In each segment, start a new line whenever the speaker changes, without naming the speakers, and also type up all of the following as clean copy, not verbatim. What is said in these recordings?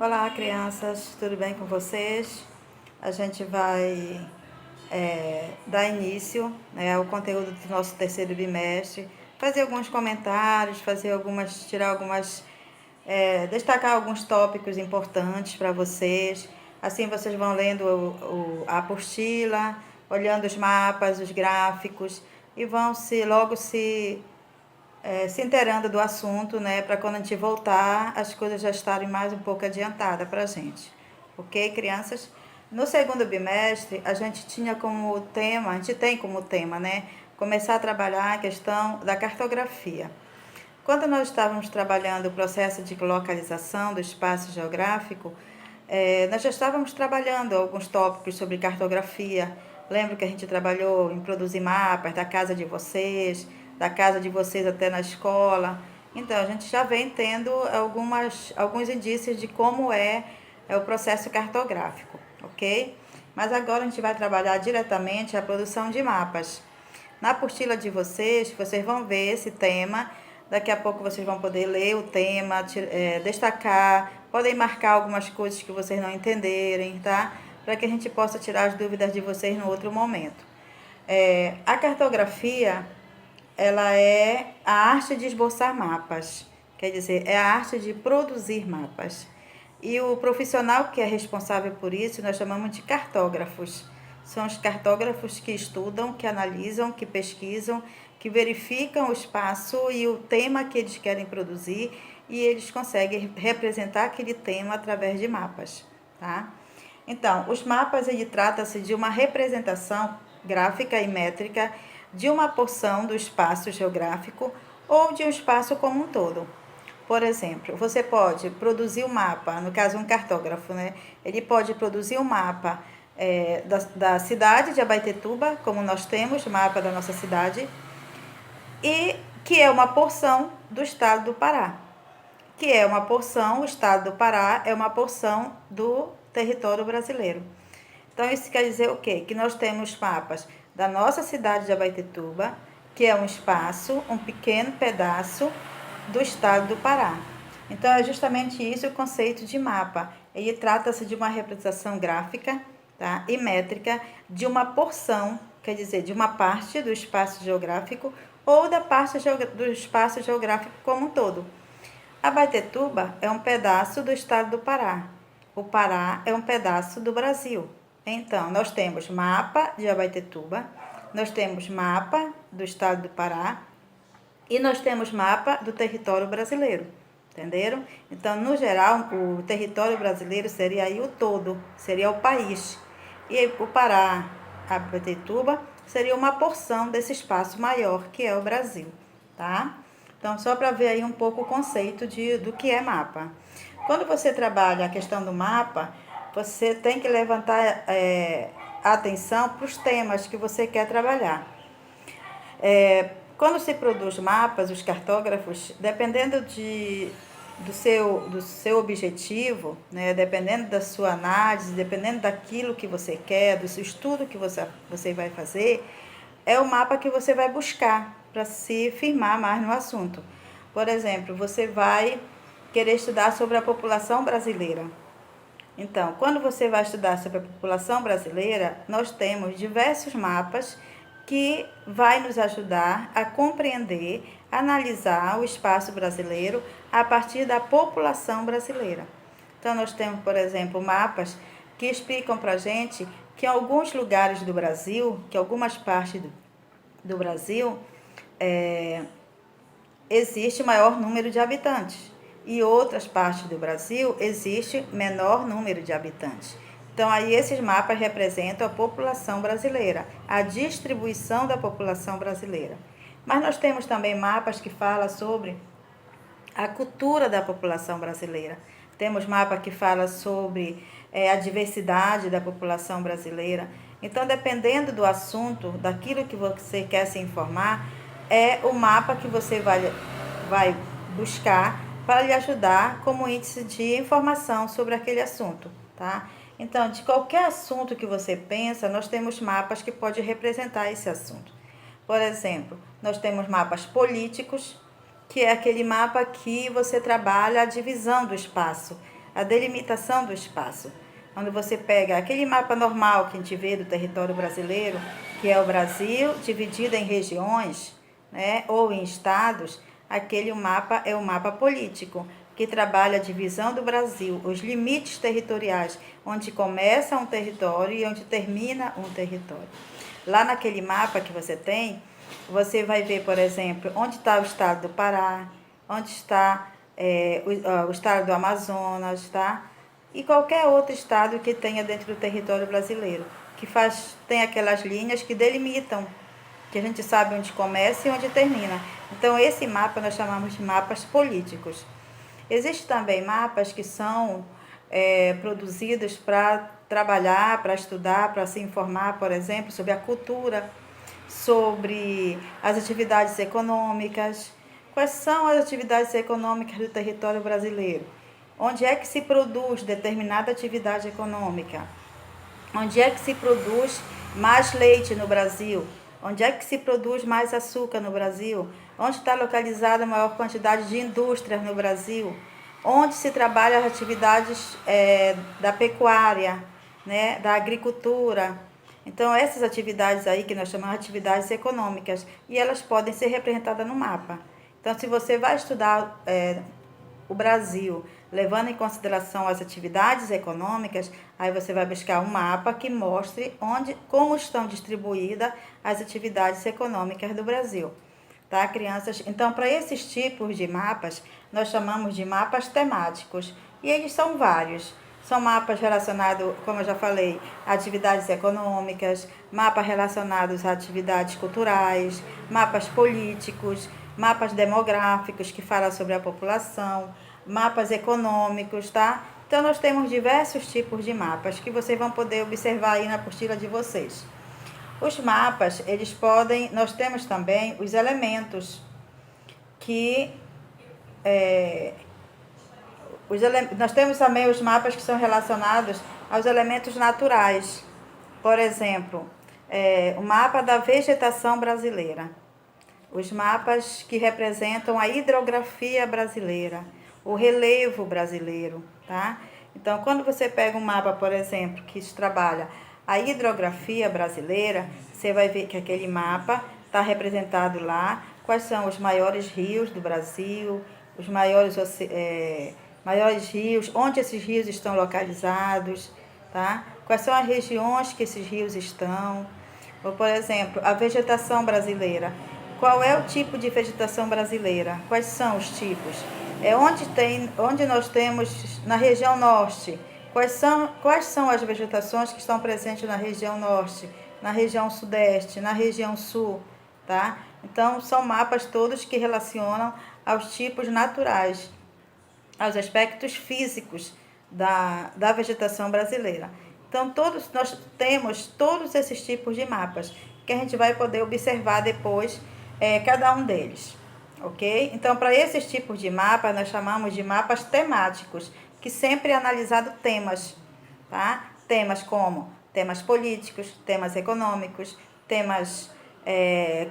Olá, crianças, tudo bem com vocês? A gente vai dar início, ao conteúdo do nosso terceiro bimestre, fazer alguns comentários, destacar alguns tópicos importantes para vocês. Assim vocês vão lendo a apostila, olhando os mapas, os gráficos e vão se inteirando do assunto, para quando a gente voltar, as coisas já estarem mais um pouco adiantadas para a gente. Ok, crianças? No segundo bimestre, a gente tem como tema, começar a trabalhar a questão da cartografia. Quando nós estávamos trabalhando o processo de localização do espaço geográfico, nós já estávamos trabalhando alguns tópicos sobre cartografia. Lembro que a gente trabalhou em produzir mapas da casa de vocês até na escola. Então, a gente já vem tendo alguns indícios de como é o processo cartográfico, ok? Mas agora a gente vai trabalhar diretamente a produção de mapas. Na apostila de vocês vão ver esse tema. Daqui a pouco vocês vão poder ler o tema, destacar, podem marcar algumas coisas que vocês não entenderem, tá? Para que a gente possa tirar as dúvidas de vocês no outro momento. A cartografia, ela é a arte de esboçar mapas, quer dizer, é a arte de produzir mapas. E o profissional que é responsável por isso, nós chamamos de cartógrafos. São os cartógrafos que estudam, que analisam, que pesquisam, que verificam o espaço e o tema que eles querem produzir, e eles conseguem representar aquele tema através de mapas, tá? Então, os mapas, trata-se de uma representação gráfica e métrica de uma porção do espaço geográfico ou de um espaço como um todo. Por exemplo, você pode produzir um mapa, no caso um cartógrafo, ele pode produzir um mapa da cidade de Abaetetuba, como nós temos o mapa da nossa cidade, e que é uma porção do estado do Pará. O estado do Pará é uma porção do território brasileiro. Então, isso quer dizer o quê? Que nós temos mapas da nossa cidade de Abaetetuba, que é um espaço, um pequeno pedaço do estado do Pará. Então, é justamente isso o conceito de mapa. Ele trata-se de uma representação gráfica, tá? E métrica de uma porção, quer dizer, de uma parte do espaço geográfico ou da parte do espaço geográfico como um todo. Abaetetuba é um pedaço do estado do Pará. O Pará é um pedaço do Brasil. Então, nós temos mapa de Abaetetuba, nós temos mapa do estado do Pará e nós temos mapa do território brasileiro. Entenderam? Então, no geral, o território brasileiro seria aí o todo, seria o país. E o Pará, Abaetetuba, seria uma porção desse espaço maior que é o Brasil, tá? Então, só para ver aí um pouco o conceito do que é mapa. Quando você trabalha a questão do mapa, você tem que levantar a atenção para os temas que você quer trabalhar. Quando se produz mapas, os cartógrafos, dependendo do seu objetivo, dependendo da sua análise, dependendo daquilo que você quer, do seu estudo que você vai fazer, é o mapa que você vai buscar para se firmar mais no assunto. Por exemplo, você vai querer estudar sobre a população brasileira. Então, quando você vai estudar sobre a população brasileira, nós temos diversos mapas que vai nos ajudar a compreender, analisar o espaço brasileiro a partir da população brasileira. Então, nós temos, por exemplo, mapas que explicam para a gente que em alguns lugares do Brasil, que algumas partes do Brasil, existe maior número de habitantes e outras partes do Brasil existe menor número de habitantes. Então, aí esses mapas representam a população brasileira, a distribuição da população brasileira. Mas nós temos também mapas que falam sobre a cultura da população brasileira. Temos mapa que fala sobre a diversidade da população brasileira. Então, dependendo do assunto, daquilo que você quer se informar, é o mapa que você vai buscar para lhe ajudar como índice de informação sobre aquele assunto, tá? Então, de qualquer assunto que você pensa, nós temos mapas que podem representar esse assunto. Por exemplo, nós temos mapas políticos, que é aquele mapa que você trabalha a divisão do espaço. a delimitação do espaço. Quando você pega aquele mapa normal que a gente vê do território brasileiro, que é o Brasil dividido em regiões, né, ou em estados, aquele mapa é o mapa político, que trabalha a divisão do Brasil, os limites territoriais, onde começa um território e onde termina um território. Lá naquele mapa que você tem, você vai ver, por exemplo, onde está o estado do Pará, onde está o estado do Amazonas, tá? E qualquer outro estado que tenha dentro do território brasileiro, que tem aquelas linhas que delimitam, que a gente sabe onde começa e onde termina. Então, esse mapa nós chamamos de mapas políticos. Existem também mapas que são produzidos para trabalhar, para estudar, para se informar, por exemplo, sobre a cultura, sobre as atividades econômicas. Quais são as atividades econômicas do território brasileiro? Onde é que se produz determinada atividade econômica? Onde é que se produz mais leite no Brasil? Onde é que se produz mais açúcar no Brasil? Onde está localizada a maior quantidade de indústrias no Brasil? Onde se trabalha as atividades da pecuária, né, da agricultura? Então, essas atividades aí que nós chamamos de atividades econômicas, e elas podem ser representadas no mapa. Então, se você vai estudar o Brasil, levando em consideração as atividades econômicas, aí você vai buscar um mapa que mostre como estão distribuídas as atividades econômicas do Brasil. Tá, crianças? Então, para esses tipos de mapas, nós chamamos de mapas temáticos. E eles são vários. São mapas relacionados, como eu já falei, a atividades econômicas, mapas relacionados a atividades culturais, mapas políticos, mapas demográficos que falam sobre a população, mapas econômicos, tá? Então, nós temos diversos tipos de mapas que vocês vão poder observar aí na apostila de vocês. Os mapas, nós temos também os elementos que nós temos também os mapas que são relacionados aos elementos naturais. Por exemplo, o mapa da vegetação brasileira, os mapas que representam a hidrografia brasileira, o relevo brasileiro, tá? Então, quando você pega um mapa, por exemplo, que trabalha a hidrografia brasileira, você vai ver que aquele mapa está representado lá, quais são os maiores rios do Brasil, os maiores rios, onde esses rios estão localizados, tá? Quais são as regiões que esses rios estão. Ou, por exemplo, a vegetação brasileira. Qual é o tipo de vegetação brasileira? Quais são os tipos? Onde nós temos na região norte. Quais são as vegetações que estão presentes na região norte, na região sudeste, na região sul, tá? Então, são mapas todos que relacionam aos tipos naturais, aos aspectos físicos da vegetação brasileira. Então, nós temos todos esses tipos de mapas, que a gente vai poder observar depois cada um deles, ok? Então, para esses tipos de mapas, nós chamamos de mapas temáticos, que sempre é analisado temas, tá? Temas como temas políticos, temas econômicos, temas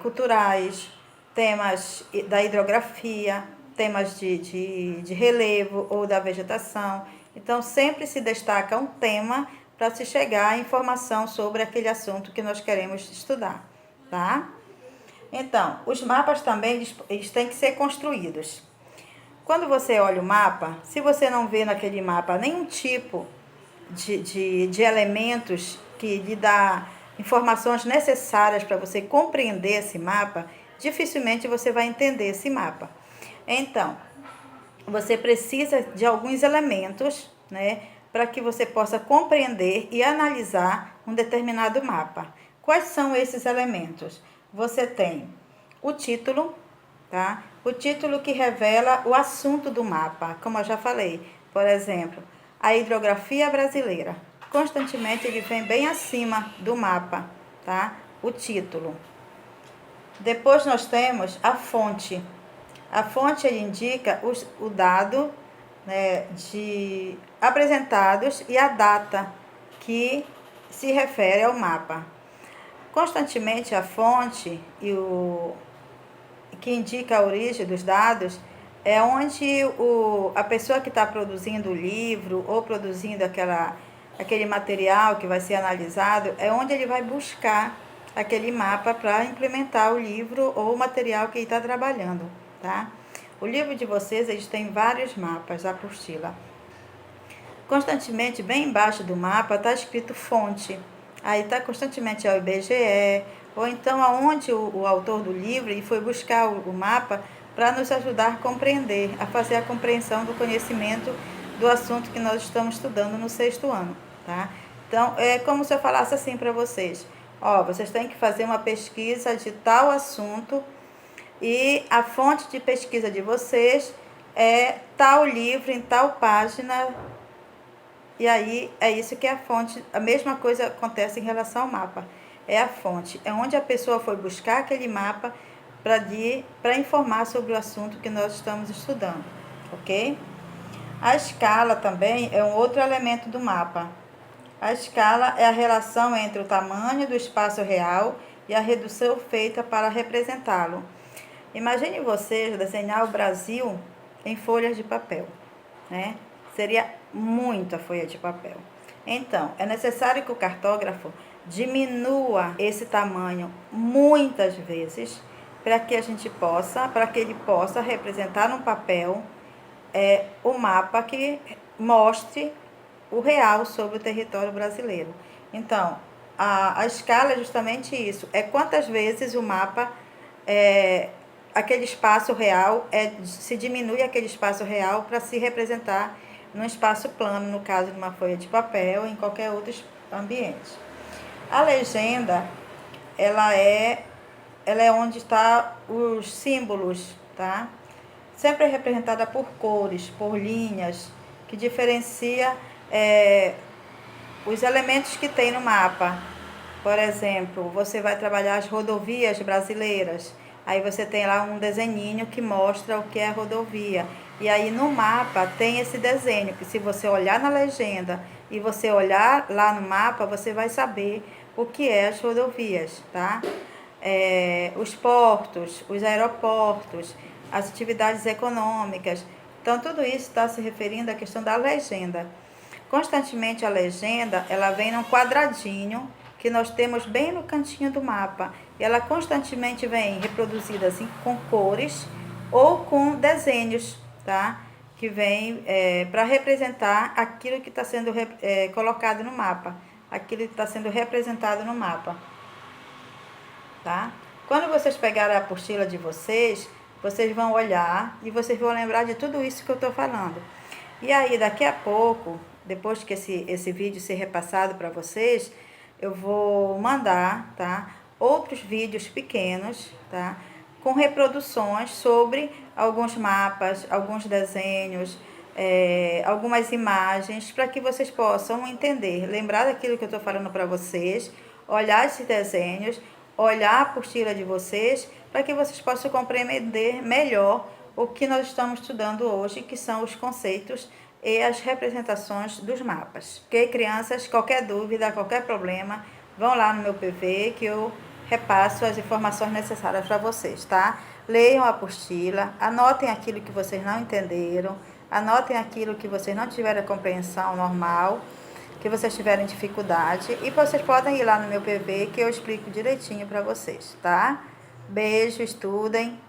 culturais, temas da hidrografia, temas de relevo ou da vegetação. Então, sempre se destaca um tema para se chegar à informação sobre aquele assunto que nós queremos estudar, tá? Então, os mapas também eles têm que ser construídos. Quando você olha o mapa, se você não vê naquele mapa nenhum tipo de elementos que lhe dá informações necessárias para você compreender esse mapa, dificilmente você vai entender esse mapa. Então, você precisa de alguns elementos, né, para que você possa compreender e analisar um determinado mapa. Quais são esses elementos? Você tem o título, tá? O título que revela o assunto do mapa, como eu já falei. Por exemplo, a hidrografia brasileira. Constantemente ele vem bem acima do mapa, tá? O título. Depois nós temos a fonte. A fonte ele indica o dado, né, de apresentados e a data que se refere ao mapa. Constantemente a fonte que indica a origem dos dados é onde a pessoa que está produzindo o livro ou produzindo aquele material que vai ser analisado, é onde ele vai buscar aquele mapa para implementar o livro ou o material que ele está trabalhando, tá? O livro de vocês, eles têm vários mapas, a apostila. Constantemente, bem embaixo do mapa, está escrito fonte. Aí está constantemente o IBGE, ou então aonde o autor do livro ele foi buscar o mapa para nos ajudar a compreender, a fazer a compreensão do conhecimento do assunto que nós estamos estudando no 6º ano, tá? Então, é como se eu falasse assim para vocês, ó, vocês têm que fazer uma pesquisa de tal assunto e a fonte de pesquisa de vocês é tal livro em tal página. E aí é isso que é a fonte. A mesma coisa acontece em relação ao mapa. É a fonte, é onde a pessoa foi buscar aquele mapa para informar sobre o assunto que nós estamos estudando, ok? A escala também é um outro elemento do mapa. A escala é a relação entre o tamanho do espaço real e a redução feita para representá-lo. Imagine vocês desenhar o Brasil em folhas de papel, né? Seria muita folha de papel. Então, é necessário que o cartógrafo diminua esse tamanho muitas vezes para que ele possa representar no papel o mapa que mostre o real sobre o território brasileiro. Então, a escala é justamente isso, é quantas vezes o mapa, aquele espaço real, se diminui aquele espaço real para se representar num espaço plano, no caso de uma folha de papel, ou em qualquer outro ambiente. A legenda, ela é onde está os símbolos, tá? Sempre representada por cores, por linhas, que diferencia os elementos que tem no mapa. Por exemplo, você vai trabalhar as rodovias brasileiras. Aí você tem lá um desenhinho que mostra o que é a rodovia. E aí no mapa tem esse desenho, que se você olhar na legenda e você olhar lá no mapa, você vai saber o que é as rodovias, tá? Os portos, os aeroportos, as atividades econômicas. Então, tudo isso está se referindo à questão da legenda. Constantemente a legenda, ela vem num quadradinho que nós temos bem no cantinho do mapa. E ela constantemente vem reproduzida assim com cores ou com desenhos, tá? Que vem para representar aquilo que está sendo colocado no mapa, aquilo que está sendo representado no mapa, tá? Quando vocês pegarem a apostila de vocês vão olhar e vocês vão lembrar de tudo isso que eu estou falando. E aí, daqui a pouco, depois que esse vídeo ser repassado para vocês, eu vou mandar, tá, outros vídeos pequenos, tá, com reproduções sobre alguns mapas, alguns desenhos, algumas imagens, para que vocês possam entender, lembrar daquilo que eu estou falando para vocês, olhar esses desenhos, olhar a apostila de vocês, para que vocês possam compreender melhor o que nós estamos estudando hoje, que são os conceitos e as representações dos mapas. Ok, crianças? Qualquer dúvida, qualquer problema, vão lá no meu PV que eu repasso as informações necessárias para vocês, tá? Leiam a apostila, anotem aquilo que vocês não entenderam, anotem aquilo que vocês não tiveram a compreensão normal, que vocês tiverem dificuldade, e vocês podem ir lá no meu PV que eu explico direitinho para vocês, tá? Beijo, estudem.